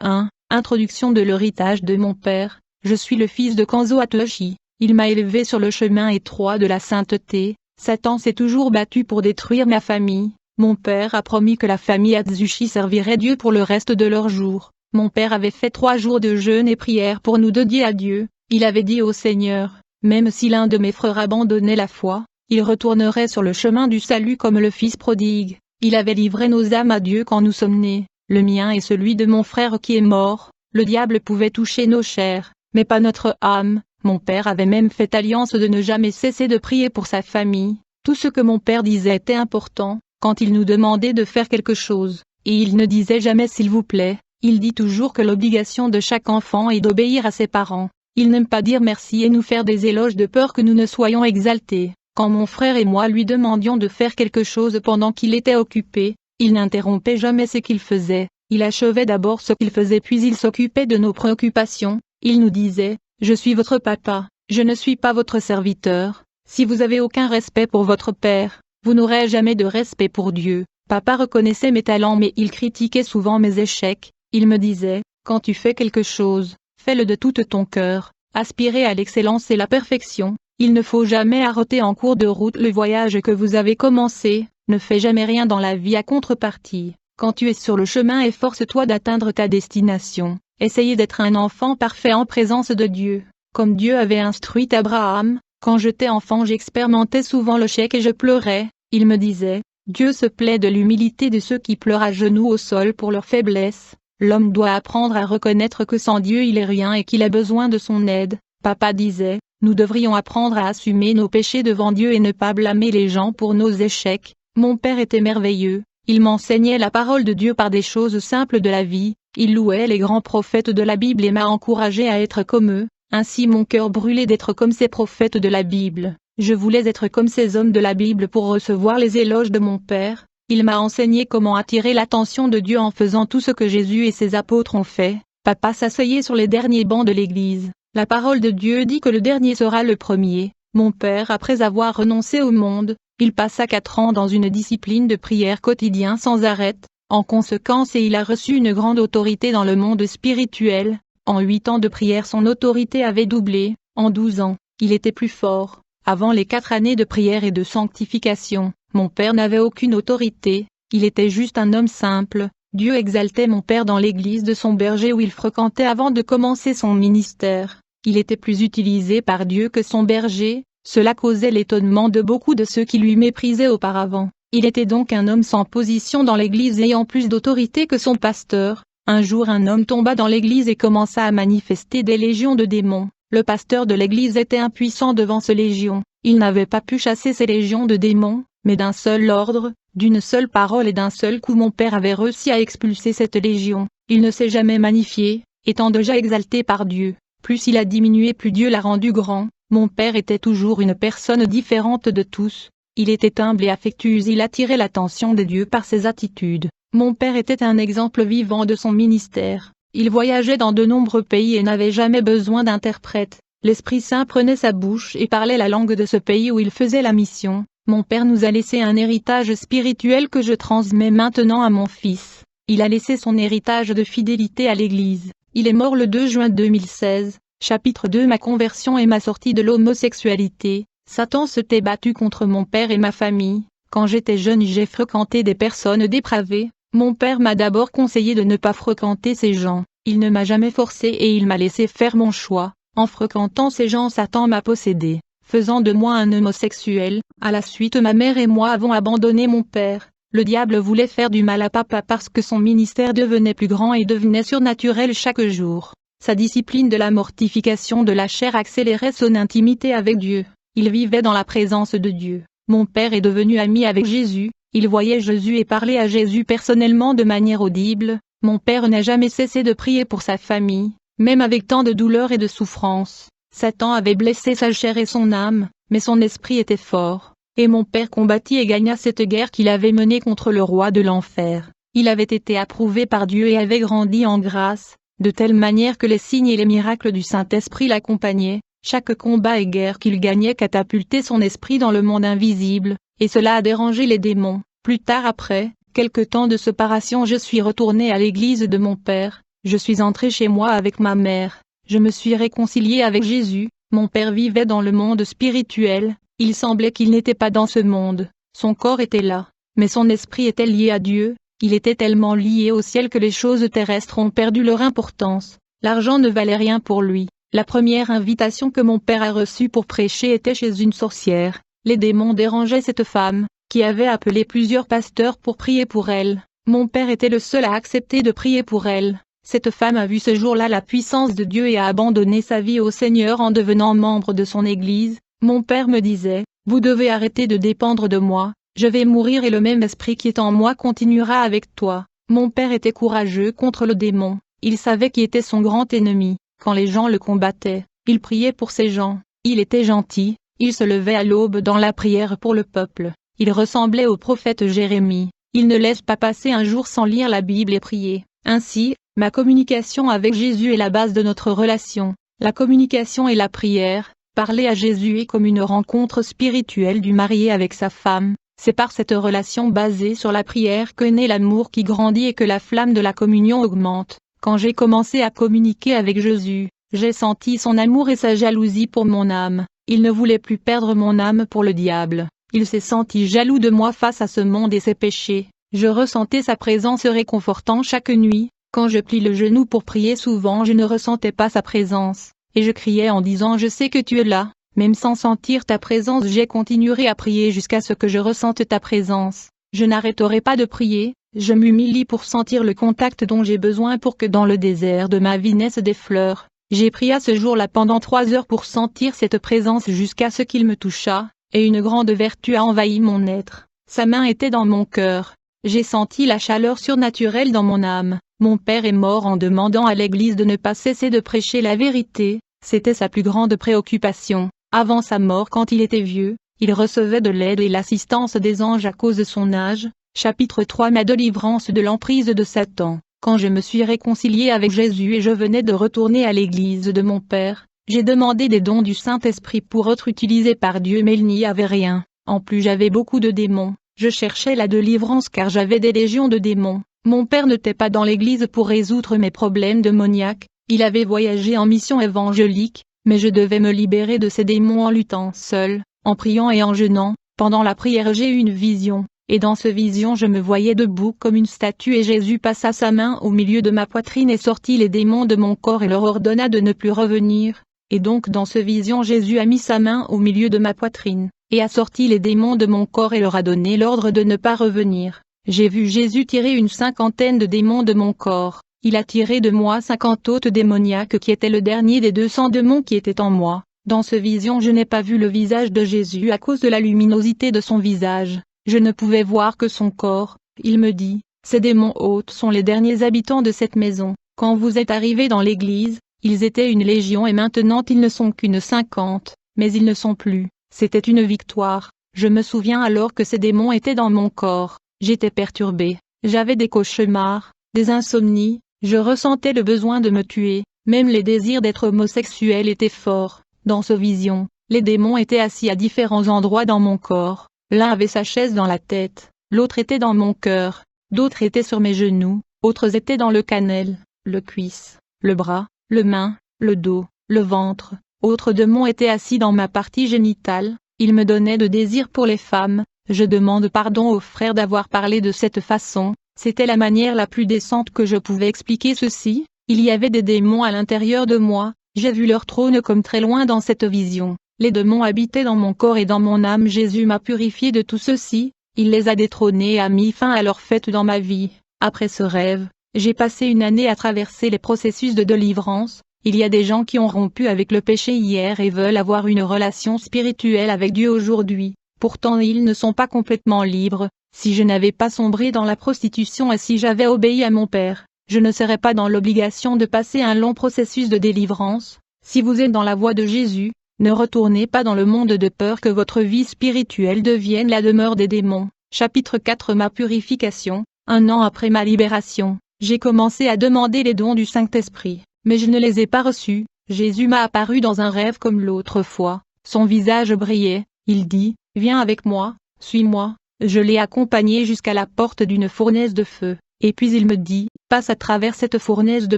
1. Introduction de l'héritage de mon père. Je suis le fils de Kanzo Atsushi. Il m'a élevé sur le chemin étroit de la sainteté. Satan s'est toujours battu pour détruire ma famille. Mon père a promis que la famille Atsushi servirait Dieu pour le reste de leurs jours. Mon père avait fait 3 jours de jeûne et prière pour nous dédier à Dieu. Il avait dit au Seigneur, même si l'un de mes frères abandonnait la foi, il retournerait sur le chemin du salut comme le fils prodigue. Il avait livré nos âmes à Dieu quand nous sommes nés, le mien et celui de mon frère qui est mort. Le diable pouvait toucher nos chairs, mais pas notre âme. Mon père avait même fait alliance de ne jamais cesser de prier pour sa famille. Tout ce que mon père disait était important, quand il nous demandait de faire quelque chose, et il ne disait jamais s'il vous plaît, il dit toujours que l'obligation de chaque enfant est d'obéir à ses parents. Il n'aime pas dire merci et nous faire des éloges de peur que nous ne soyons exaltés. Quand mon frère et moi lui demandions de faire quelque chose pendant qu'il était occupé, il n'interrompait jamais ce qu'il faisait. Il achevait d'abord ce qu'il faisait puis il s'occupait de nos préoccupations. Il nous disait, « Je suis votre papa, je ne suis pas votre serviteur. Si vous avez aucun respect pour votre père, vous n'aurez jamais de respect pour Dieu. » Papa reconnaissait mes talents mais il critiquait souvent mes échecs. Il me disait, « Quand tu fais quelque chose, fais-le de tout ton cœur. Aspirez à l'excellence et la perfection. Il ne faut jamais arrêter en cours de route le voyage que vous avez commencé. Ne fais jamais rien dans la vie à contrepartie. Quand tu es sur le chemin efforce-toi d'atteindre ta destination. Essayez d'être un enfant parfait en présence de Dieu. Comme Dieu avait instruit Abraham, quand j'étais enfant j'expérimentais souvent l'échec et je pleurais. Il me disait, Dieu se plaît de l'humilité de ceux qui pleurent à genoux au sol pour leur faiblesse. L'homme doit apprendre à reconnaître que sans Dieu il est rien et qu'il a besoin de son aide. Papa disait, nous devrions apprendre à assumer nos péchés devant Dieu et ne pas blâmer les gens pour nos échecs. Mon père était merveilleux, il m'enseignait la parole de Dieu par des choses simples de la vie, il louait les grands prophètes de la Bible et m'a encouragé à être comme eux, ainsi mon cœur brûlait d'être comme ces prophètes de la Bible. Je voulais être comme ces hommes de la Bible pour recevoir les éloges de mon père. Il m'a enseigné comment attirer l'attention de Dieu en faisant tout ce que Jésus et ses apôtres ont fait. Papa s'asseyait sur les derniers bancs de l'église. La parole de Dieu dit que le dernier sera le premier. Mon père, après avoir renoncé au monde, il passa 4 ans dans une discipline de prière quotidien sans arrêt. En conséquence il a reçu une grande autorité dans le monde spirituel. En 8 ans de prière son autorité avait doublé. En 12 ans, il était plus fort. Avant les 4 années de prière et de sanctification, mon père n'avait aucune autorité, il était juste un homme simple. Dieu exaltait mon père dans l'église de son berger où il fréquentait avant de commencer son ministère. Il était plus utilisé par Dieu que son berger, cela causait l'étonnement de beaucoup de ceux qui lui méprisaient auparavant. Il était donc un homme sans position dans l'église ayant plus d'autorité que son pasteur. Un jour un homme tomba dans l'église et commença à manifester des légions de démons. Le pasteur de l'église était impuissant devant ces légions. Il n'avait pas pu chasser ces légions de démons, mais d'un seul ordre, d'une seule parole et d'un seul coup mon père avait réussi à expulser cette légion. Il ne s'est jamais magnifié, étant déjà exalté par Dieu. Plus il a diminué plus Dieu l'a rendu grand. Mon père était toujours une personne différente de tous. Il était humble et affectueux, il attirait l'attention de Dieu par ses attitudes. Mon père était un exemple vivant de son ministère. Il voyageait dans de nombreux pays et n'avait jamais besoin d'interprète. L'Esprit Saint prenait sa bouche et parlait la langue de ce pays où il faisait la mission. Mon père nous a laissé un héritage spirituel que je transmets maintenant à mon fils. Il a laissé son héritage de fidélité à l'Église. Il est mort le 2 juin 2016. Chapitre 2 Ma conversion et ma sortie de l'homosexualité. Satan s'était battu contre mon père et ma famille. Quand j'étais jeune j'ai fréquenté des personnes dépravées. Mon père m'a d'abord conseillé de ne pas fréquenter ces gens. Il ne m'a jamais forcé et il m'a laissé faire mon choix. En fréquentant ces gens Satan m'a possédé, faisant de moi un homosexuel. À la suite ma mère et moi avons abandonné mon père. Le diable voulait faire du mal à papa parce que son ministère devenait plus grand et devenait surnaturel chaque jour. Sa discipline de la mortification de la chair accélérait son intimité avec Dieu. Il vivait dans la présence de Dieu. Mon père est devenu ami avec Jésus. Il voyait Jésus et parlait à Jésus personnellement de manière audible. Mon père n'a jamais cessé de prier pour sa famille, même avec tant de douleur et de souffrance. Satan avait blessé sa chair et son âme, mais son esprit était fort. Et mon père combattit et gagna cette guerre qu'il avait menée contre le roi de l'enfer. Il avait été approuvé par Dieu et avait grandi en grâce, de telle manière que les signes et les miracles du Saint-Esprit l'accompagnaient. Chaque combat et guerre qu'il gagnait catapultait son esprit dans le monde invisible, et cela a dérangé les démons. Plus tard après, quelque temps de séparation je suis retourné à l'église de mon père. je suis entré chez moi avec ma mère. Je me suis réconcilié avec Jésus. Mon père vivait dans le monde spirituel, il semblait qu'il n'était pas dans ce monde. Son corps était là, mais son esprit était lié à Dieu. Il était tellement lié au ciel que les choses terrestres ont perdu leur importance. L'argent ne valait rien pour lui. La première invitation que mon père a reçue pour prêcher était chez une sorcière. Les démons dérangeaient cette femme, qui avait appelé plusieurs pasteurs pour prier pour elle. Mon père était le seul à accepter de prier pour elle. Cette femme a vu ce jour-là la puissance de Dieu et a abandonné sa vie au Seigneur en devenant membre de son église. Mon père me disait, « Vous devez arrêter de dépendre de moi. Je vais mourir et le même esprit qui est en moi continuera avec toi. » Mon père était courageux contre le démon. Il savait qui était son grand ennemi. Quand les gens le combattaient, il priait pour ces gens. Il était gentil, il se levait à l'aube dans la prière pour le peuple. Il ressemblait au prophète Jérémie. Il ne laisse pas passer un jour sans lire la Bible et prier. Ainsi, ma communication avec Jésus est la base de notre relation. La communication et la prière, parler à Jésus est comme une rencontre spirituelle du marié avec sa femme. C'est par cette relation basée sur la prière que naît l'amour qui grandit et que la flamme de la communion augmente. Quand j'ai commencé à communiquer avec Jésus, j'ai senti son amour et sa jalousie pour mon âme. Il ne voulait plus perdre mon âme pour le diable. Il s'est senti jaloux de moi face à ce monde et ses péchés. Je ressentais sa présence réconfortant chaque nuit. Quand je plie le genou pour prier souvent je ne ressentais pas sa présence. Et je criais en disant « Je sais que tu es là ». Même sans sentir ta présence j'ai continué à prier jusqu'à ce que je ressente ta présence. Je n'arrêterai pas de prier, je m'humilie pour sentir le contact dont j'ai besoin pour que dans le désert de ma vie naissent des fleurs. J'ai prié à ce jour-là pendant 3 heures pour sentir cette présence jusqu'à ce qu'il me toucha, et une grande vertu a envahi mon être. Sa main était dans mon cœur. J'ai senti la chaleur surnaturelle dans mon âme. Mon père est mort en demandant à l'Église de ne pas cesser de prêcher la vérité, c'était sa plus grande préoccupation. Avant sa mort quand il était vieux, il recevait de l'aide et l'assistance des anges à cause de son âge. Chapitre 3 Ma délivrance de l'emprise de Satan. Quand je me suis réconcilié avec Jésus et je venais de retourner à l'église de mon père, j'ai demandé des dons du Saint-Esprit pour être utilisé par Dieu mais il n'y avait rien. En plus j'avais beaucoup de démons. Je cherchais la délivrance car j'avais des légions de démons. Mon père n'était pas dans l'église pour résoudre mes problèmes démoniaques. Il avait voyagé en mission évangélique. Mais je devais me libérer de ces démons en luttant seul, en priant et en jeûnant. Pendant la prière j'ai eu une vision, et dans cette vision je me voyais debout comme une statue et Jésus passa sa main au milieu de ma poitrine et sortit les démons de mon corps et leur ordonna de ne plus revenir. Et donc dans cette vision Jésus a mis sa main au milieu de ma poitrine, et a sorti les démons de mon corps et leur a donné l'ordre de ne pas revenir. J'ai vu Jésus tirer une 50aine de démons de mon corps. Il a tiré de moi 50 hôtes démoniaques qui étaient le dernier des 200 démons qui étaient en moi. Dans ce vision je n'ai pas vu le visage de Jésus à cause de la luminosité de son visage. Je ne pouvais voir que son corps. Il me dit, ces démons hôtes sont les derniers habitants de cette maison. Quand vous êtes arrivés dans l'église, ils étaient une légion et maintenant ils ne sont qu'une 50, mais ils ne sont plus. C'était une victoire. Je me souviens alors que ces démons étaient dans mon corps. J'étais perturbé. J'avais des cauchemars, des insomnies. Je ressentais le besoin de me tuer, même les désirs d'être homosexuel étaient forts. Dans cette vision, les démons étaient assis à différents endroits dans mon corps. L'un avait sa chaise dans la tête, l'autre était dans mon cœur, d'autres étaient sur mes genoux, autres étaient dans le canel, le cuisse, le bras, le main, le dos, le ventre. Autres démons étaient assis dans ma partie génitale. Ils me donnaient de désir pour les femmes. Je demande pardon aux frères d'avoir parlé de cette façon. C'était la manière la plus décente que je pouvais expliquer ceci. Il y avait des démons à l'intérieur de moi, j'ai vu leur trône comme très loin dans cette vision. Les démons habitaient dans mon corps et dans mon âme. Jésus m'a purifié de tout ceci, il les a détrônés et a mis fin à leur fête dans ma vie. Après ce rêve, j'ai passé une année à traverser les processus de délivrance. Il y a des gens qui ont rompu avec le péché hier et veulent avoir une relation spirituelle avec Dieu aujourd'hui. Pourtant ils ne sont pas complètement libres. Si je n'avais pas sombré dans la prostitution et si j'avais obéi à mon père, je ne serais pas dans l'obligation de passer un long processus de délivrance. Si vous êtes dans la voie de Jésus, ne retournez pas dans le monde de peur que votre vie spirituelle devienne la demeure des démons. Chapitre 4 Ma purification. 1 an après ma libération, j'ai commencé à demander les dons du Saint-Esprit, mais je ne les ai pas reçus. Jésus m'a apparu dans un rêve comme l'autre fois. Son visage brillait, il dit, « Viens avec moi, suis-moi ». Je l'ai accompagné jusqu'à la porte d'une fournaise de feu. Et puis il me dit, passe à travers cette fournaise de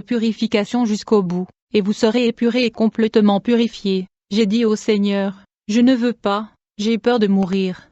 purification jusqu'au bout, et vous serez épurés et complètement purifiés. J'ai dit au Seigneur, je ne veux pas, j'ai peur de mourir.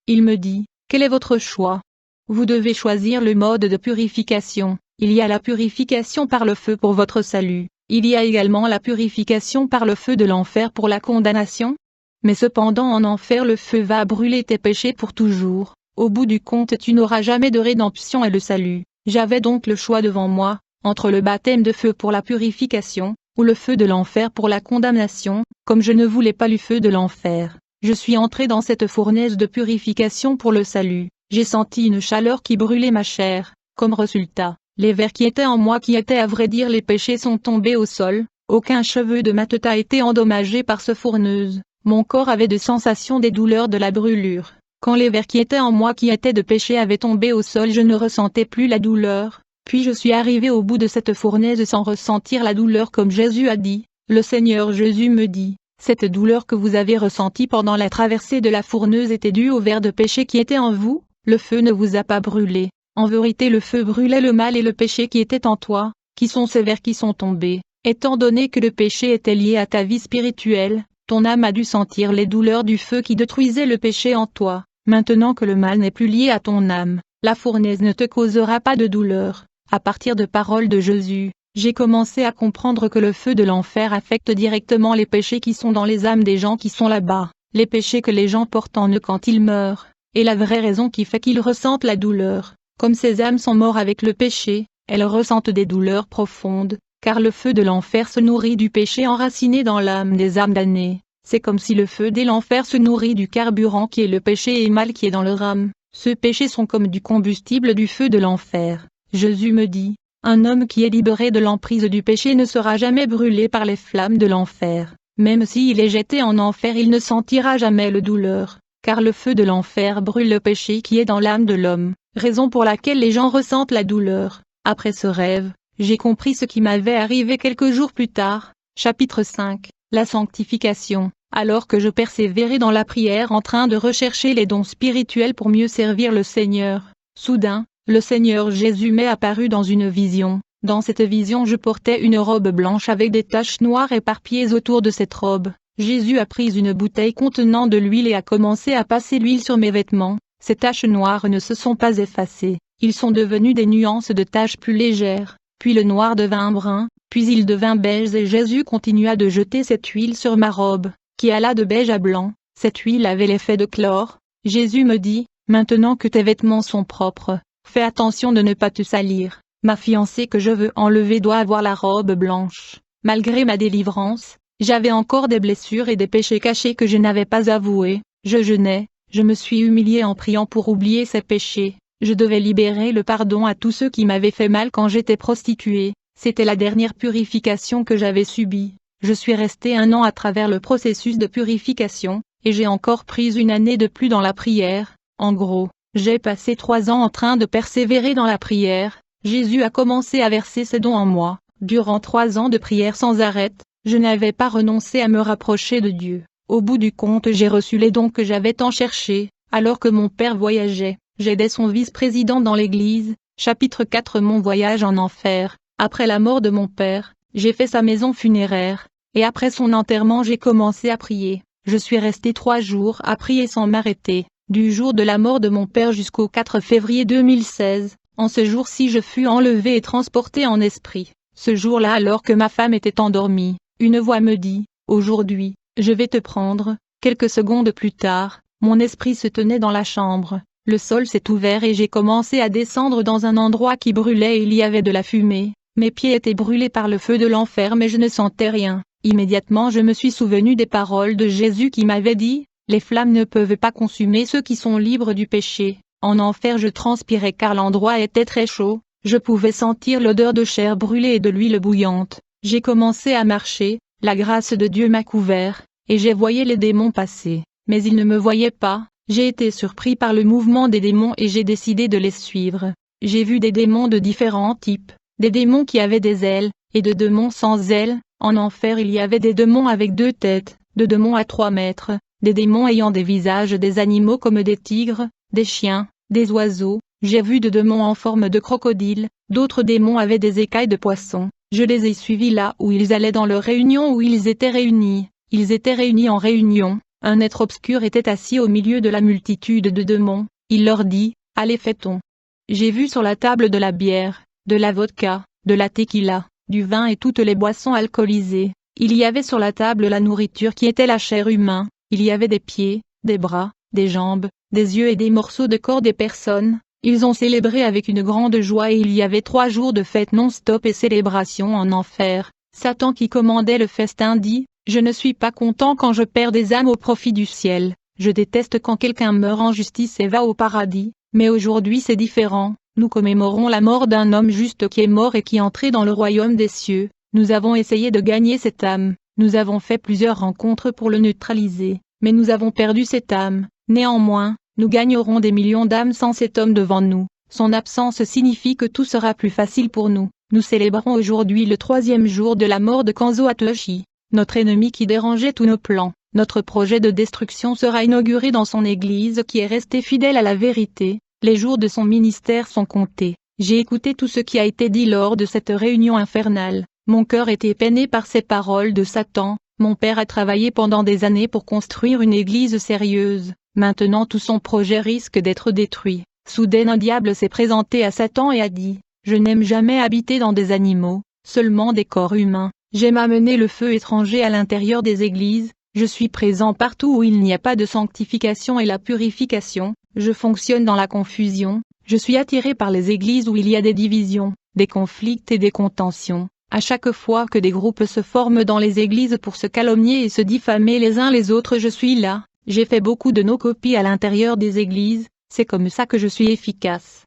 Il me dit, quel est votre choix? Vous devez choisir le mode de purification. Il y a la purification par le feu pour votre salut. Il y a également la purification par le feu de l'enfer pour la condamnation. Mais cependant en enfer le feu va brûler tes péchés pour toujours. Au bout du compte tu n'auras jamais de rédemption et le salut. J'avais donc le choix devant moi, entre le baptême de feu pour la purification, ou le feu de l'enfer pour la condamnation. Comme je ne voulais pas le feu de l'enfer, je suis entré dans cette fournaise de purification pour le salut. J'ai senti une chaleur qui brûlait ma chair. Comme résultat, les vers qui étaient en moi qui étaient à vrai dire les péchés sont tombés au sol. Aucun cheveu de ma tête a été endommagé par ce fourneuse. Mon corps avait des sensations des douleurs de la brûlure. Quand les vers qui étaient en moi qui étaient de péché avaient tombé au sol je ne ressentais plus la douleur. Puis je suis arrivé au bout de cette fournaise sans ressentir la douleur comme Jésus a dit. Le Seigneur Jésus me dit, cette douleur que vous avez ressentie pendant la traversée de la fourneuse était due aux vers de péché qui étaient en vous. Le feu ne vous a pas brûlé. En vérité le feu brûlait le mal et le péché qui était en toi, qui sont ces vers qui sont tombés. Étant donné que le péché était lié à ta vie spirituelle, ton âme a dû sentir les douleurs du feu qui détruisait le péché en toi. Maintenant que le mal n'est plus lié à ton âme, la fournaise ne te causera pas de douleur. À partir de paroles de Jésus, j'ai commencé à comprendre que le feu de l'enfer affecte directement les péchés qui sont dans les âmes des gens qui sont là-bas, les péchés que les gens portent en eux quand ils meurent, et la vraie raison qui fait qu'ils ressentent la douleur. Comme ces âmes sont mortes avec le péché, elles ressentent des douleurs profondes, car le feu de l'enfer se nourrit du péché enraciné dans l'âme des âmes damnées. C'est comme si le feu de l'enfer se nourrit du carburant qui est le péché et mal qui est dans leur âme. Ce péché sont comme du combustible du feu de l'enfer. Jésus me dit, un homme qui est libéré de l'emprise du péché ne sera jamais brûlé par les flammes de l'enfer. Même s'il est jeté en enfer il ne sentira jamais la douleur, car le feu de l'enfer brûle le péché qui est dans l'âme de l'homme, raison pour laquelle les gens ressentent la douleur. Après ce rêve, j'ai compris ce qui m'avait arrivé quelques jours plus tard. Chapitre 5, la sanctification. Alors que je persévérais dans la prière en train de rechercher les dons spirituels pour mieux servir le Seigneur, soudain, le Seigneur Jésus m'est apparu dans une vision. Dans cette vision je portais une robe blanche avec des taches noires éparpillées autour de cette robe. Jésus a pris une bouteille contenant de l'huile et a commencé à passer l'huile sur mes vêtements. Ces taches noires ne se sont pas effacées, ils sont devenus des nuances de taches plus légères, puis le noir devint brun, puis il devint beige et Jésus continua de jeter cette huile sur ma robe, qui alla de beige à blanc. Cette huile avait l'effet de chlore. Jésus me dit, maintenant que tes vêtements sont propres, fais attention de ne pas te salir. Ma fiancée que je veux enlever doit avoir la robe blanche. Malgré ma délivrance, j'avais encore des blessures et des péchés cachés que je n'avais pas avoués. Je jeûnais, je me suis humilié en priant pour oublier ces péchés. Je devais libérer le pardon à tous ceux qui m'avaient fait mal quand j'étais prostituée. C'était la dernière purification que j'avais subie. Je suis resté 1 an à travers le processus de purification, et j'ai encore pris 1 année de plus dans la prière. En gros, j'ai passé 3 ans en train de persévérer dans la prière. Jésus a commencé à verser ses dons en moi. Durant 3 ans de prière sans arrêt, je n'avais pas renoncé à me rapprocher de Dieu. Au bout du compte j'ai reçu les dons que j'avais tant cherchés. Alors que mon père voyageait, j'aidais son vice-président dans l'église. Chapitre 4 Mon voyage en enfer. Après la mort de mon père, j'ai fait sa maison funéraire, et après son enterrement j'ai commencé à prier. Je suis resté 3 jours à prier sans m'arrêter, du jour de la mort de mon père jusqu'au 4 février 2016. En ce jour-ci je fus enlevé et transporté en esprit. Ce jour-là alors que ma femme était endormie, une voix me dit, « Aujourd'hui, je vais te prendre ». Quelques secondes plus tard, mon esprit se tenait dans la chambre. Le sol s'est ouvert et j'ai commencé à descendre dans un endroit qui brûlait et il y avait de la fumée. Mes pieds étaient brûlés par le feu de l'enfer mais je ne sentais rien. Immédiatement je me suis souvenu des paroles de Jésus qui m'avait dit, « Les flammes ne peuvent pas consumer ceux qui sont libres du péché ». En enfer je transpirais car l'endroit était très chaud, je pouvais sentir l'odeur de chair brûlée et de l'huile bouillante. J'ai commencé à marcher, la grâce de Dieu m'a couvert, et j'ai voyé les démons passer, mais ils ne me voyaient pas. J'ai été surpris par le mouvement des démons et j'ai décidé de les suivre. J'ai vu des démons de différents types. Des démons qui avaient des ailes, et de démons sans ailes. En enfer il y avait des démons avec 2 têtes, de démons à 3 mètres, des démons ayant des visages des animaux comme des tigres, des chiens, des oiseaux, J'ai vu de démons en forme de crocodile, d'autres démons avaient des écailles de poisson. Je les ai suivis là où ils allaient dans leur réunion où ils étaient réunis. Ils étaient réunis en réunion. Un être obscur était assis au milieu de la multitude de démons. Il leur dit, allez fait-on. J'ai vu sur la table de la bière, de la vodka, de la tequila, du vin et toutes les boissons alcoolisées. Il y avait sur la table la nourriture qui était la chair humaine. Il y avait des pieds, des bras, des jambes, des yeux et des morceaux de corps des personnes. Ils ont célébré avec une grande joie et il y avait 3 jours de fête non-stop et célébration en enfer. Satan qui commandait le festin dit, je ne suis pas content quand je perds des âmes au profit du ciel. Je déteste quand quelqu'un meurt en justice et va au paradis, mais aujourd'hui c'est différent. Nous commémorons la mort d'un homme juste qui est mort et qui est entré dans le royaume des cieux. Nous avons essayé de gagner cette âme. Nous avons fait plusieurs rencontres pour le neutraliser, mais nous avons perdu cette âme. Néanmoins, nous gagnerons des millions d'âmes sans cet homme devant nous. Son absence signifie que tout sera plus facile pour nous. Nous célébrons aujourd'hui le 3e jour de la mort de Kanzo Atoshi, notre ennemi qui dérangeait tous nos plans. Notre projet de destruction sera inauguré dans son église qui est restée fidèle à la vérité. Les jours de son ministère sont comptés. J'ai écouté tout ce qui a été dit lors de cette réunion infernale. Mon cœur était peiné par ces paroles de Satan. Mon père a travaillé pendant des années pour construire une église sérieuse. Maintenant tout son projet risque d'être détruit. Soudain un diable s'est présenté à Satan et a dit, « Je n'aime jamais habiter dans des animaux, seulement des corps humains. J'aime amener le feu étranger à l'intérieur des églises. Je suis présent partout où il n'y a pas de sanctification et la purification. Je fonctionne dans la confusion. Je suis attiré par les églises où il y a des divisions, des conflits et des contentions. À chaque fois que des groupes se forment dans les églises pour se calomnier et se diffamer les uns les autres, je suis là. J'ai fait beaucoup de nos copies à l'intérieur des églises, c'est comme ça que je suis efficace. »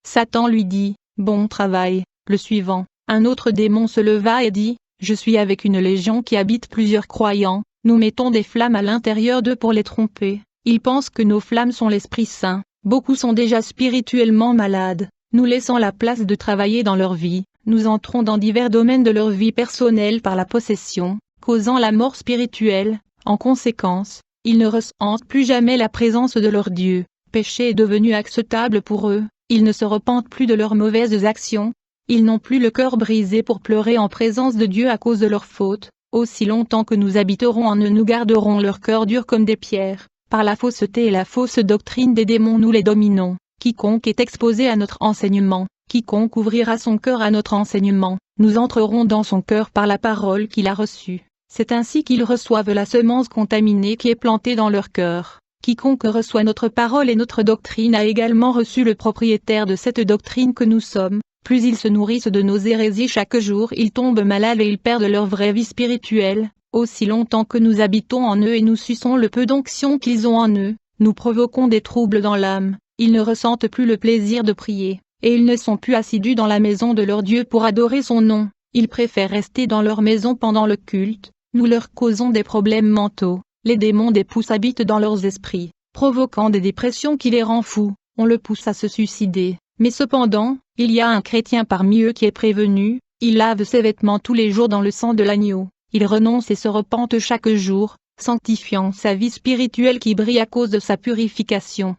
Satan lui dit, « Bon travail. » Le suivant, un autre démon se leva et dit, « Je suis avec une légion qui habite plusieurs croyants, nous mettons des flammes à l'intérieur d'eux pour les tromper. Ils pensent que nos flammes sont l'Esprit Saint, beaucoup sont déjà spirituellement malades. Nous laissons la place de travailler dans leur vie, nous entrons dans divers domaines de leur vie personnelle par la possession, causant la mort spirituelle. En conséquence, ils ne ressentent plus jamais la présence de leur Dieu. Péché est devenu acceptable pour eux, ils ne se repentent plus de leurs mauvaises actions. Ils n'ont plus le cœur brisé pour pleurer en présence de Dieu à cause de leurs fautes. Aussi longtemps que nous habiterons en eux, nous garderons leur cœur dur comme des pierres. Par la fausseté et la fausse doctrine des démons nous les dominons. Quiconque est exposé à notre enseignement, quiconque ouvrira son cœur à notre enseignement, nous entrerons dans son cœur par la parole qu'il a reçue. C'est ainsi qu'ils reçoivent la semence contaminée qui est plantée dans leur cœur. Quiconque reçoit notre parole et notre doctrine a également reçu le propriétaire de cette doctrine que nous sommes. Plus ils se nourrissent de nos hérésies chaque jour, ils tombent malades et ils perdent leur vraie vie spirituelle. Aussi longtemps que nous habitons en eux et nous suçons le peu d'onction qu'ils ont en eux, nous provoquons des troubles dans l'âme. Ils ne ressentent plus le plaisir de prier, et ils ne sont plus assidus dans la maison de leur Dieu pour adorer son nom. Ils préfèrent rester dans leur maison pendant le culte. Nous leur causons des problèmes mentaux. Les démons des pousses habitent dans leurs esprits, provoquant des dépressions qui les rend fous. On le pousse à se suicider. Mais cependant, il y a un chrétien parmi eux qui est prévenu. Il lave ses vêtements tous les jours dans le sang de l'agneau. Il renonce et se repente chaque jour, sanctifiant sa vie spirituelle qui brille à cause de sa purification.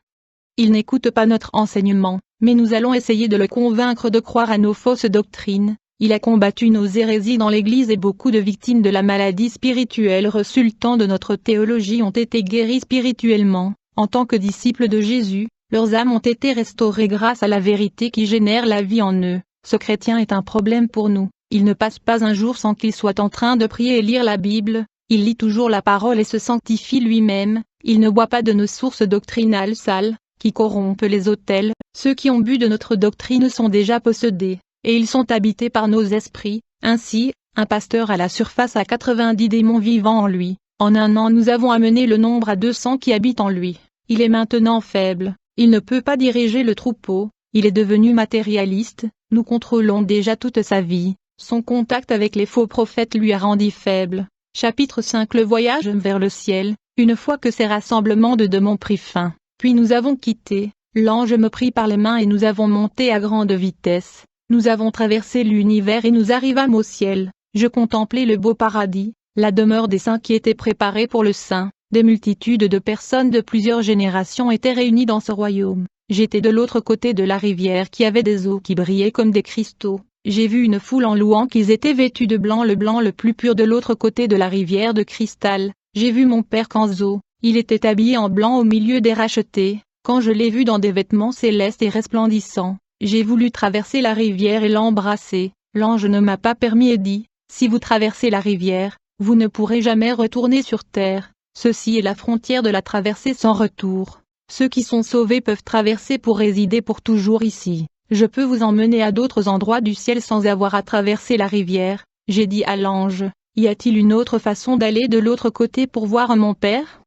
Il n'écoute pas notre enseignement, mais nous allons essayer de le convaincre de croire à nos fausses doctrines. Il a combattu nos hérésies dans l'Église et beaucoup de victimes de la maladie spirituelle résultant de notre théologie ont été guéries spirituellement. En tant que disciples de Jésus, leurs âmes ont été restaurées grâce à la vérité qui génère la vie en eux. Ce chrétien est un problème pour nous. Il ne passe pas un jour sans qu'il soit en train de prier et lire la Bible. Il lit toujours la parole et se sanctifie lui-même. Il ne boit pas de nos sources doctrinales sales, qui corrompent les autels. Ceux qui ont bu de notre doctrine sont déjà possédés, et ils sont habités par nos esprits. Ainsi, un pasteur à la surface a 90 démons vivant en lui. En un an nous avons amené le nombre à 200 qui habitent en lui. Il est maintenant faible. Il ne peut pas diriger le troupeau. Il est devenu matérialiste. Nous contrôlons déjà toute sa vie. Son contact avec les faux prophètes lui a rendu faible. Chapitre 5 Le voyage vers le ciel. Une fois que ces rassemblements de démons prit fin, puis nous avons quitté, l'ange me prit par les mains et nous avons monté à grande vitesse. Nous avons traversé l'univers et nous arrivâmes au ciel. Je contemplais le beau paradis, la demeure des saints qui était préparée pour le saint. Des multitudes de personnes de plusieurs générations étaient réunies dans ce royaume. J'étais de l'autre côté de la rivière qui avait des eaux qui brillaient comme des cristaux. J'ai vu une foule en louant qu'ils étaient vêtus de blanc le plus pur de l'autre côté de la rivière de cristal. J'ai vu mon père Kanzo, il était habillé en blanc au milieu des rachetés. Quand je l'ai vu dans des vêtements célestes et resplendissants, j'ai voulu traverser la rivière et l'embrasser. L'ange ne m'a pas permis et dit, si vous traversez la rivière, vous ne pourrez jamais retourner sur terre. Ceci est la frontière de la traversée sans retour. Ceux qui sont sauvés peuvent traverser pour résider pour toujours ici. Je peux vous emmener à d'autres endroits du ciel sans avoir à traverser la rivière. J'ai dit à l'ange, y a-t-il une autre façon d'aller de l'autre côté pour voir mon père?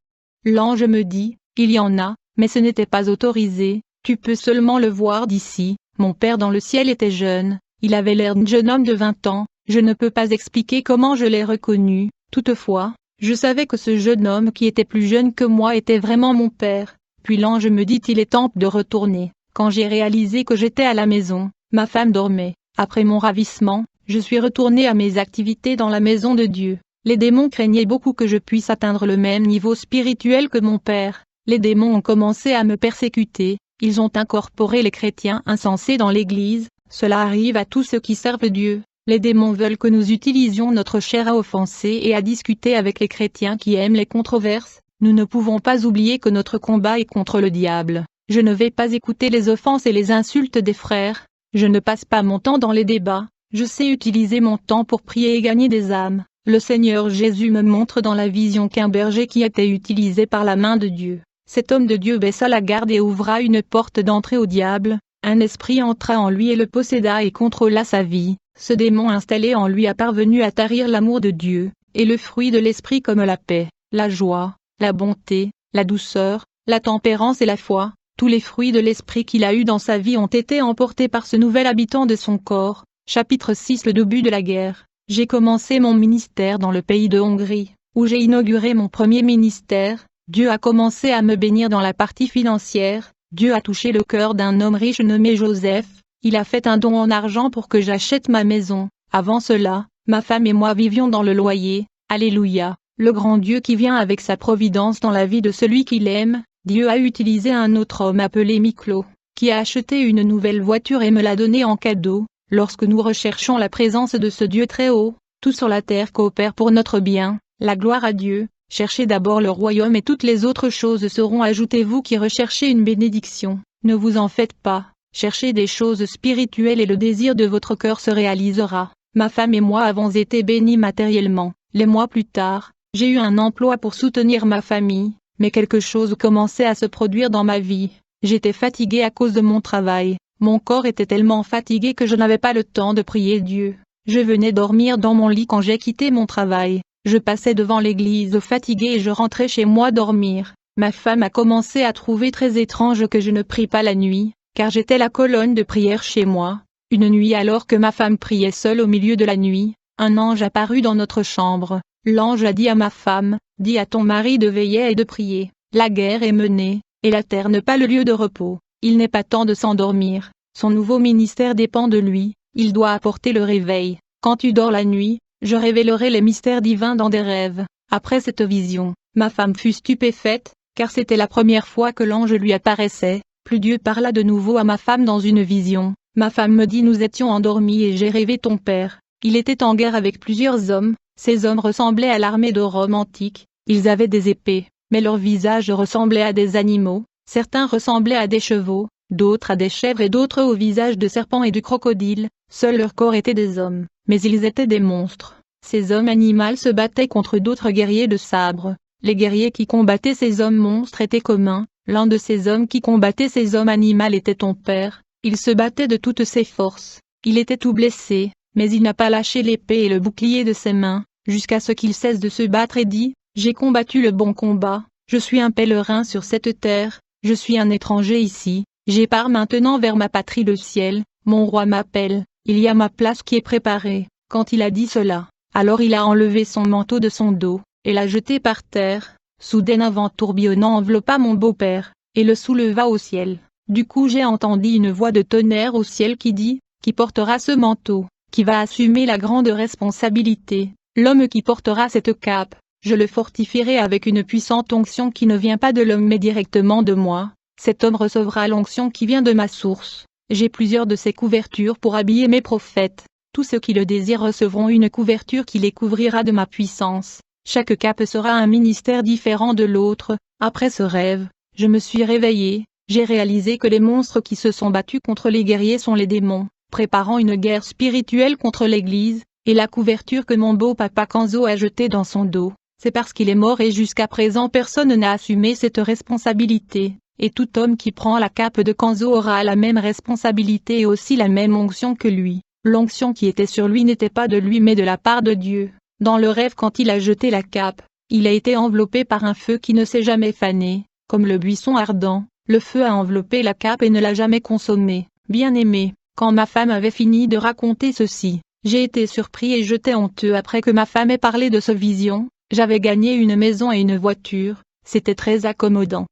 L'ange me dit, il y en a, mais ce n'était pas autorisé, tu peux seulement le voir d'ici. Mon père dans le ciel était jeune, il avait l'air d'un jeune homme de 20 ans, je ne peux pas expliquer comment je l'ai reconnu, toutefois, je savais que ce jeune homme qui était plus jeune que moi était vraiment mon père. Puis l'ange me dit il est temps de retourner. Quand j'ai réalisé que j'étais à la maison, ma femme dormait. Après mon ravissement, je suis retourné à mes activités dans la maison de Dieu. Les démons craignaient beaucoup que je puisse atteindre le même niveau spirituel que mon père. Les démons ont commencé à me persécuter, ils ont incorporé les chrétiens insensés dans l'Église. Cela arrive à tous ceux qui servent Dieu. Les démons veulent que nous utilisions notre chair à offenser et à discuter avec les chrétiens qui aiment les controverses. Nous ne pouvons pas oublier que notre combat est contre le diable. Je ne vais pas écouter les offenses et les insultes des frères. Je ne passe pas mon temps dans les débats. Je sais utiliser mon temps pour prier et gagner des âmes. Le Seigneur Jésus me montre dans la vision qu'un berger qui était utilisé par la main de Dieu. Cet homme de Dieu baissa la garde et ouvra une porte d'entrée au diable. Un esprit entra en lui et le posséda et contrôla sa vie. Ce démon installé en lui a parvenu à tarir l'amour de Dieu, et le fruit de l'esprit comme la paix, la joie, la bonté, la douceur, la tempérance et la foi. Tous les fruits de l'esprit qu'il a eus dans sa vie ont été emportés par ce nouvel habitant de son corps. Chapitre 6. Le début de la guerre. J'ai commencé mon ministère dans le pays de Hongrie, où j'ai inauguré mon premier ministère. Dieu a commencé à me bénir dans la partie financière. Dieu a touché le cœur d'un homme riche nommé Joseph. Il a fait un don en argent pour que j'achète ma maison. Avant cela, ma femme et moi vivions dans le loyer. Alléluia. Le grand Dieu qui vient avec sa providence dans la vie de celui qu'il aime. Dieu a utilisé un autre homme appelé Miklo, qui a acheté une nouvelle voiture et me l'a donnée en cadeau. Lorsque nous recherchons la présence de ce Dieu très haut, tout sur la terre coopère pour notre bien. La gloire à Dieu. Cherchez d'abord le royaume et toutes les autres choses seront ajoutées. Vous qui recherchez une bénédiction, ne vous en faites pas. Cherchez des choses spirituelles et le désir de votre cœur se réalisera. Ma femme et moi avons été bénis matériellement. Les mois plus tard, j'ai eu un emploi pour soutenir ma famille, mais quelque chose commençait à se produire dans ma vie. J'étais fatiguée à cause de mon travail. Mon corps était tellement fatigué que je n'avais pas le temps de prier Dieu. Je venais dormir dans mon lit quand j'ai quitté mon travail. Je passais devant l'église fatiguée et je rentrais chez moi dormir. Ma femme a commencé à trouver très étrange que je ne prie pas la nuit, car j'étais la colonne de prière chez moi. Une nuit alors que ma femme priait seule au milieu de la nuit, un ange apparut dans notre chambre. L'ange a dit à ma femme, dis à ton mari de veiller et de prier. La guerre est menée, et la terre n'est pas le lieu de repos. Il n'est pas temps de s'endormir. Son nouveau ministère dépend de lui, il doit apporter le réveil. Quand tu dors la nuit, je révélerai les mystères divins dans des rêves. Après cette vision, ma femme fut stupéfaite, car c'était la première fois que l'ange lui apparaissait. Puis Dieu parla de nouveau à ma femme dans une vision. Ma femme me dit nous étions endormis et j'ai rêvé ton père. Il était en guerre avec plusieurs hommes. Ces hommes ressemblaient à l'armée de Rome antique. Ils avaient des épées, mais leurs visages ressemblaient à des animaux. Certains ressemblaient à des chevaux, d'autres à des chèvres et d'autres au visage de serpents et de crocodiles. Seul leur corps était des hommes, mais ils étaient des monstres. Ces hommes animaux se battaient contre d'autres guerriers de sabre. Les guerriers qui combattaient ces hommes monstres étaient communs. L'un de ces hommes qui combattaient ces hommes animaux était ton père. Il se battait de toutes ses forces. Il était tout blessé, mais il n'a pas lâché l'épée et le bouclier de ses mains, jusqu'à ce qu'il cesse de se battre et dit, j'ai combattu le bon combat, je suis un pèlerin sur cette terre, je suis un étranger ici, j'ai pars maintenant vers ma patrie le ciel, mon roi m'appelle, il y a ma place qui est préparée. Quand il a dit cela, alors il a enlevé son manteau de son dos, et l'a jeté par terre. Soudain un vent tourbillonnant enveloppa mon beau-père, et le souleva au ciel. Du coup j'ai entendu une voix de tonnerre au ciel qui dit, qui portera ce manteau, qui va assumer la grande responsabilité, l'homme qui portera cette cape, je le fortifierai avec une puissante onction qui ne vient pas de l'homme mais directement de moi. cet homme recevra l'onction qui vient de ma source. J'ai plusieurs de ces couvertures pour habiller mes prophètes. Tous ceux qui le désirent recevront une couverture qui les couvrira de ma puissance. Chaque cape sera un ministère différent de l'autre. Après ce rêve, je me suis réveillé, j'ai réalisé que les monstres qui se sont battus contre les guerriers sont les démons, préparant une guerre spirituelle contre l'Église, et la couverture que mon beau-papa Kanzo a jetée dans son dos, c'est parce qu'il est mort et jusqu'à présent personne n'a assumé cette responsabilité, et tout homme qui prend la cape de Kanzo aura la même responsabilité et aussi la même onction que lui. L'onction qui était sur lui n'était pas de lui mais de la part de Dieu. Dans le rêve quand il a jeté la cape, il a été enveloppé par un feu qui ne s'est jamais fané, comme le buisson ardent, le feu a enveloppé la cape et ne l'a jamais consommé. Bien-aimé, quand ma femme avait fini de raconter ceci, j'ai été surpris et j'étais honteux après que ma femme ait parlé de ce vision. J'avais gagné une maison et une voiture, c'était très accommodant.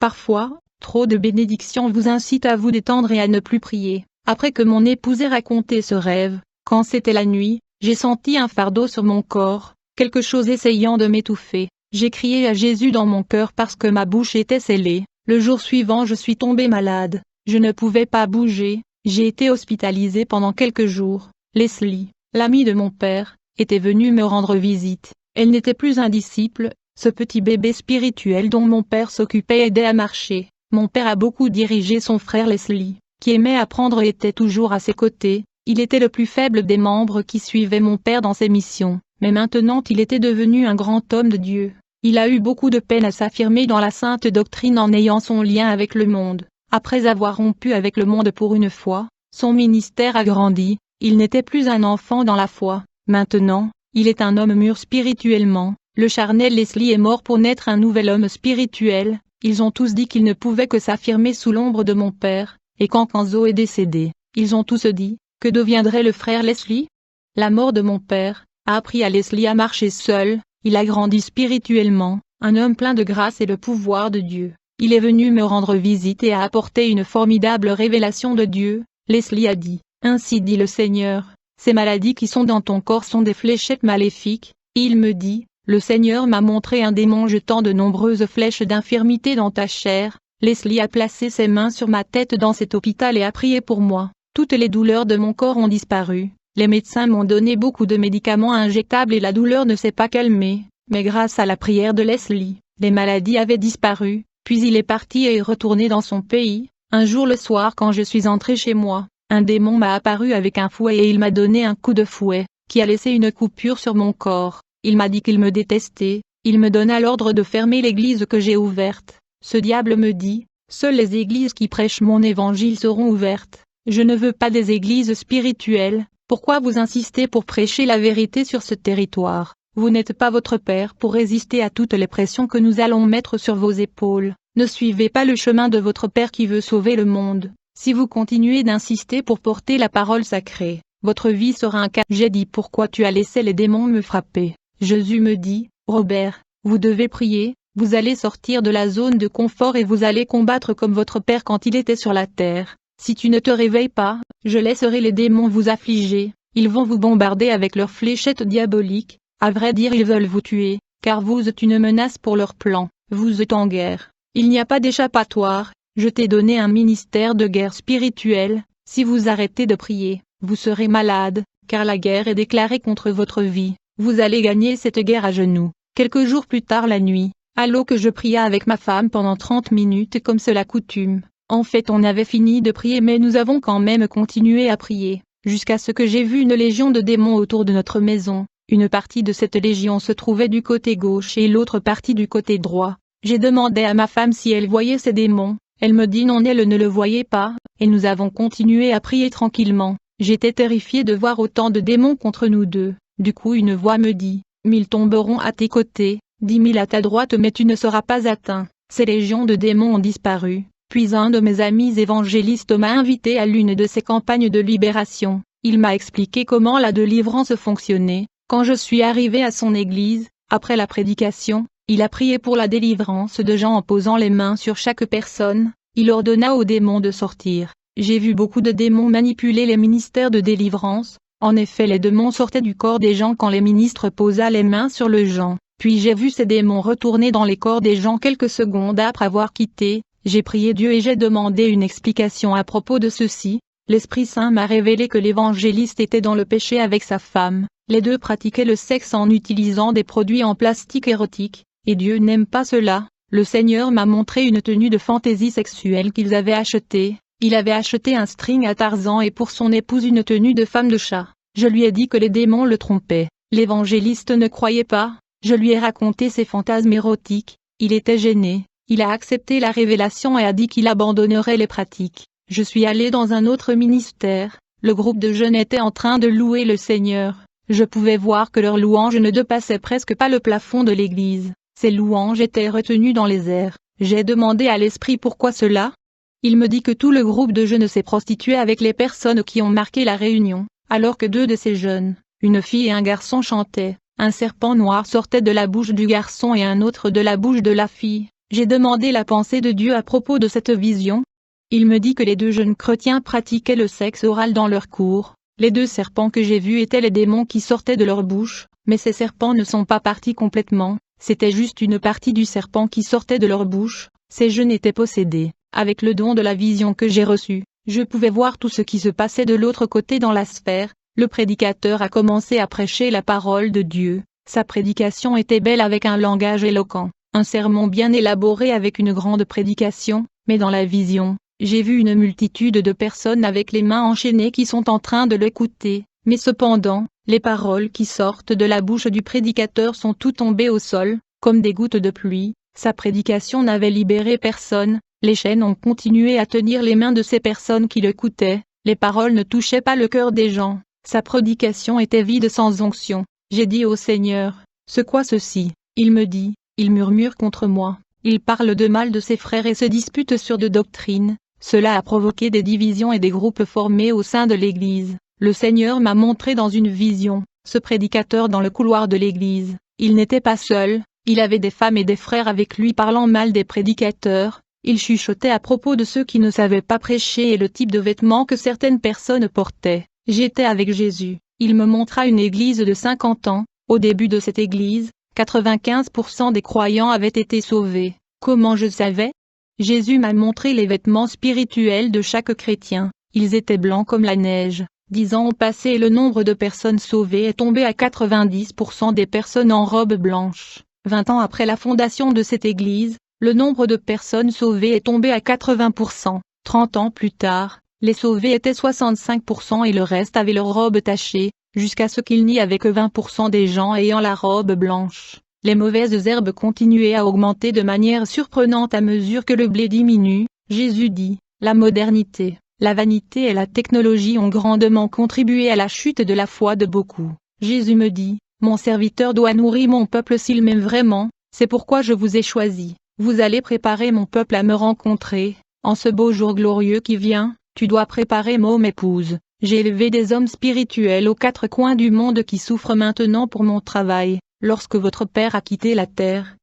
Parfois, trop de bénédictions vous incitent à vous détendre et à ne plus prier. Après que mon épouse ait raconté ce rêve, quand c'était la nuit, j'ai senti un fardeau sur mon corps, quelque chose essayant de m'étouffer. J'ai crié à Jésus dans mon cœur parce que ma bouche était scellée. Le jour suivant je suis tombée malade, je ne pouvais pas bouger, j'ai été hospitalisée pendant quelques jours. Leslie, l'amie de mon père, était venue me rendre visite. Elle n'était plus un disciple, ce petit bébé spirituel dont mon père s'occupait aidait à marcher. Mon père a beaucoup dirigé son frère Leslie, qui aimait apprendre et était toujours à ses côtés. Il était le plus faible des membres qui suivaient mon père dans ses missions, mais maintenant il était devenu un grand homme de Dieu. Il a eu beaucoup de peine à s'affirmer dans la sainte doctrine en ayant son lien avec le monde. Après avoir rompu avec le monde pour une fois, son ministère a grandi, il n'était plus un enfant dans la foi. Maintenant, il est un homme mûr spirituellement. Le charnel Leslie est mort pour naître un nouvel homme spirituel. Ils ont tous dit qu'ils ne pouvaient que s'affirmer sous l'ombre de mon père, et quand Kanzo est décédé, ils ont tous dit, que deviendrait le frère Leslie? La mort de mon père a appris à Leslie à marcher seul, il a grandi spirituellement, un homme plein de grâce et de pouvoir de Dieu. Il est venu me rendre visite et a apporté une formidable révélation de Dieu. Leslie a dit, ainsi dit le Seigneur, ces maladies qui sont dans ton corps sont des fléchettes maléfiques, et il me dit, le Seigneur m'a montré un démon jetant de nombreuses flèches d'infirmité dans ta chair. Leslie a placé ses mains sur ma tête dans cet hôpital et a prié pour moi. Toutes les douleurs de mon corps ont disparu. Les médecins m'ont donné beaucoup de médicaments injectables et la douleur ne s'est pas calmée, mais grâce à la prière de Leslie, les maladies avaient disparu, puis il est parti et est retourné dans son pays. Un jour le soir quand je suis entré chez moi, un démon m'a apparu avec un fouet et il m'a donné un coup de fouet, qui a laissé une coupure sur mon corps. Il m'a dit qu'il me détestait, il me donna l'ordre de fermer l'église que j'ai ouverte. Ce diable me dit, seules les églises qui prêchent mon évangile seront ouvertes. Je ne veux pas des églises spirituelles. Pourquoi vous insistez pour prêcher la vérité sur ce territoire? Vous n'êtes pas votre père pour résister à toutes les pressions que nous allons mettre sur vos épaules. Ne suivez pas le chemin de votre père qui veut sauver le monde. Si vous continuez d'insister pour porter la parole sacrée, votre vie sera un cas. J'ai dit pourquoi tu as laissé les démons me frapper. Jésus me dit, Robert, vous devez prier, vous allez sortir de la zone de confort et vous allez combattre comme votre père quand il était sur la terre. Si tu ne te réveilles pas, je laisserai les démons vous affliger, ils vont vous bombarder avec leurs fléchettes diaboliques, à vrai dire ils veulent vous tuer, car vous êtes une menace pour leurs plans, vous êtes en guerre. Il n'y a pas d'échappatoire, je t'ai donné un ministère de guerre spirituelle, si vous arrêtez de prier, vous serez malade, car la guerre est déclarée contre votre vie, vous allez gagner cette guerre à genoux. Quelques jours plus tard la nuit, alors que je pria avec ma femme pendant 30 minutes comme c'est la coutume. En fait on avait fini de prier mais nous avons quand même continué à prier, jusqu'à ce que j'ai vu une légion de démons autour de notre maison. Une partie de cette légion se trouvait du côté gauche et l'autre partie du côté droit. J'ai demandé à ma femme si elle voyait ces démons, elle me dit non elle ne le voyait pas, et nous avons continué à prier tranquillement. J'étais terrifiée de voir autant de démons contre nous deux. Du coup une voix me dit, 1000 tomberont à tes côtés, 10 000 à ta droite mais tu ne seras pas atteint. Ces légions de démons ont disparu. Puis un de mes amis évangélistes m'a invité à l'une de ses campagnes de libération. Il m'a expliqué comment la délivrance fonctionnait. Quand je suis arrivé à son église, après la prédication, il a prié pour la délivrance de gens en posant les mains sur chaque personne. Il ordonna aux démons de sortir. J'ai vu beaucoup de démons manipuler les ministères de délivrance. En effet les démons sortaient du corps des gens quand les ministres posaient les mains sur le gens. Puis j'ai vu ces démons retourner dans les corps des gens quelques secondes après avoir quitté. J'ai prié Dieu et j'ai demandé une explication à propos de ceci. L'Esprit Saint m'a révélé que l'évangéliste était dans le péché avec sa femme. Les deux pratiquaient le sexe en utilisant des produits en plastique érotique, et Dieu n'aime pas cela. Le Seigneur m'a montré une tenue de fantaisie sexuelle qu'ils avaient achetée. Il avait acheté un string à Tarzan et pour son épouse une tenue de femme de chat. Je lui ai dit que les démons le trompaient. L'évangéliste ne croyait pas. Je lui ai raconté ses fantasmes érotiques. Il était gêné. Il a accepté la révélation et a dit qu'il abandonnerait les pratiques. Je suis allé dans un autre ministère. Le groupe de jeunes était en train de louer le Seigneur. Je pouvais voir que leurs louanges ne dépassaient presque pas le plafond de l'église. Ces louanges étaient retenues dans les airs. J'ai demandé à l'Esprit pourquoi cela. Il me dit que tout le groupe de jeunes s'est prostitué avec les personnes qui ont marqué la réunion, alors que deux de ces jeunes, une fille et un garçon chantaient. Un serpent noir sortait de la bouche du garçon et un autre de la bouche de la fille. J'ai demandé la pensée de Dieu à propos de cette vision. Il me dit que les deux jeunes chrétiens pratiquaient le sexe oral dans leur cours. Les deux serpents que j'ai vus étaient les démons qui sortaient de leur bouche, mais ces serpents ne sont pas partis complètement, c'était juste une partie du serpent qui sortait de leur bouche. Ces jeunes étaient possédés. Avec le don de la vision que j'ai reçue, je pouvais voir tout ce qui se passait de l'autre côté dans la sphère. Le prédicateur a commencé à prêcher la parole de Dieu. Sa prédication était belle avec un langage éloquent, un sermon bien élaboré avec une grande prédication, mais dans la vision, j'ai vu une multitude de personnes avec les mains enchaînées qui sont en train de l'écouter, mais cependant, les paroles qui sortent de la bouche du prédicateur sont toutes tombées au sol, comme des gouttes de pluie. Sa prédication n'avait libéré personne, les chaînes ont continué à tenir les mains de ces personnes qui l'écoutaient, les paroles ne touchaient pas le cœur des gens. Sa prédication était vide sans onction. J'ai dit au Seigneur, c'est quoi ceci? Il me dit, il murmure contre moi, il parle de mal de ses frères et se dispute sur de doctrines. Cela a provoqué des divisions et des groupes formés au sein de l'Église. Le Seigneur m'a montré dans une vision, ce prédicateur dans le couloir de l'Église. Il n'était pas seul, il avait des femmes et des frères avec lui parlant mal des prédicateurs. Il chuchotait à propos de ceux qui ne savaient pas prêcher et le type de vêtements que certaines personnes portaient. J'étais avec Jésus, il me montra une église de 50 ans, au début de cette église, 95% des croyants avaient été sauvés. Comment je savais? Jésus m'a montré les vêtements spirituels de chaque chrétien, ils étaient blancs comme la neige. 10 ans ont passé et le nombre de personnes sauvées est tombé à 90% des personnes en robe blanche. 20 ans après la fondation de cette église, le nombre de personnes sauvées est tombé à 80%. 30 ans plus tard, les sauvés étaient 65% et le reste avait leur robe tachée, jusqu'à ce qu'il n'y avait que 20% des gens ayant la robe blanche. Les mauvaises herbes continuaient à augmenter de manière surprenante à mesure que le blé diminue. Jésus dit, la modernité, la vanité et la technologie ont grandement contribué à la chute de la foi de beaucoup. Jésus me dit, mon serviteur doit nourrir mon peuple s'il m'aime vraiment, c'est pourquoi je vous ai choisi. Vous allez préparer mon peuple à me rencontrer. En ce beau jour glorieux qui vient, tu dois préparer mon épouse. J'ai élevé des hommes spirituels aux quatre coins du monde qui souffrent maintenant pour mon travail, lorsque votre père a quitté la terre.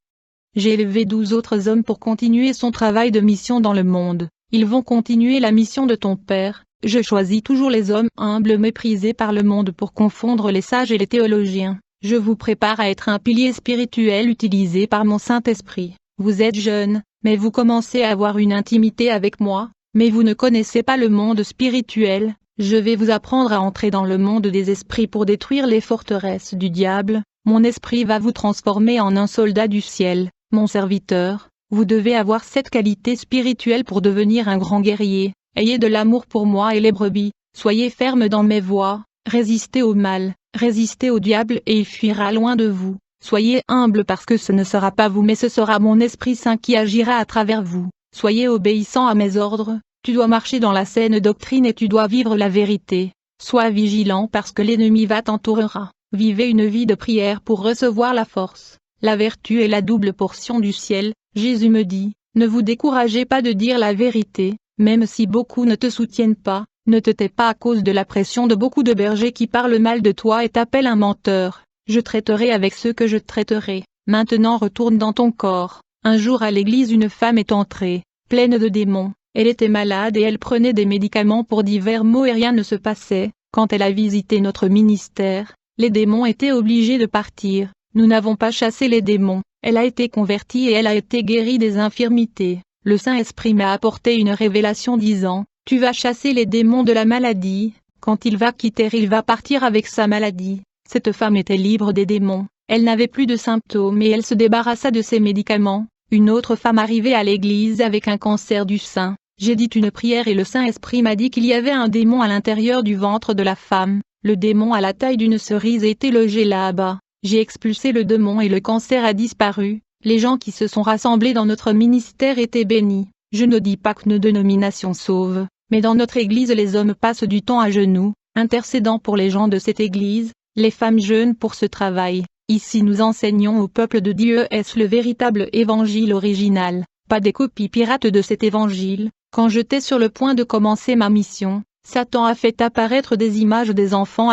J'ai élevé 12 autres hommes pour continuer son travail de mission dans le monde. Ils vont continuer la mission de ton père. Je choisis toujours les hommes humbles méprisés par le monde pour confondre les sages et les théologiens. Je vous prépare à être un pilier spirituel utilisé par mon Saint-Esprit. Vous êtes jeunes, mais vous commencez à avoir une intimité avec moi, mais vous ne connaissez pas le monde spirituel. Je vais vous apprendre à entrer dans le monde des esprits pour détruire les forteresses du diable. Mon esprit va vous transformer en un soldat du ciel, mon serviteur. Vous devez avoir cette qualité spirituelle pour devenir un grand guerrier. Ayez de l'amour pour moi et les brebis. Soyez ferme dans mes voies. Résistez au mal, résistez au diable et il fuira loin de vous. Soyez humble parce que ce ne sera pas vous mais ce sera mon Esprit Saint qui agira à travers vous. Soyez obéissants à mes ordres. Tu dois marcher dans la saine doctrine et tu dois vivre la vérité. Sois vigilant parce que l'ennemi va t'entourera. Vivez une vie de prière pour recevoir la force. La vertu est la double portion du ciel. Jésus me dit, ne vous découragez pas de dire la vérité, même si beaucoup ne te soutiennent pas, ne te tais pas à cause de la pression de beaucoup de bergers qui parlent mal de toi et t'appellent un menteur. Je traiterai avec ceux que je traiterai. Maintenant retourne dans ton corps. Un jour à l'église une femme est entrée, pleine de démons. Elle était malade et elle prenait des médicaments pour divers maux et rien ne se passait. Quand elle a visité notre ministère, les démons étaient obligés de partir. Nous n'avons pas chassé les démons. Elle a été convertie et elle a été guérie des infirmités. Le Saint-Esprit m'a apporté une révélation disant, tu vas chasser les démons de la maladie, quand il va quitter il va partir avec sa maladie. Cette femme était libre des démons, elle n'avait plus de symptômes et elle se débarrassa de ses médicaments. Une autre femme arrivait à l'église avec un cancer du sein. J'ai dit une prière et le Saint-Esprit m'a dit qu'il y avait un démon à l'intérieur du ventre de la femme. Le démon à la taille d'une cerise était logé là-bas. J'ai expulsé le démon et le cancer a disparu. Les gens qui se sont rassemblés dans notre ministère étaient bénis. Je ne dis pas que nos dénominations sauvent, mais dans notre église les hommes passent du temps à genoux, intercédant pour les gens de cette église, les femmes jeûnent pour ce travail. Ici nous enseignons au peuple de Dieu est-ce le véritable évangile original, pas des copies pirates de cet évangile. Quand j'étais sur le point de commencer ma mission, Satan a fait apparaître des images des enfants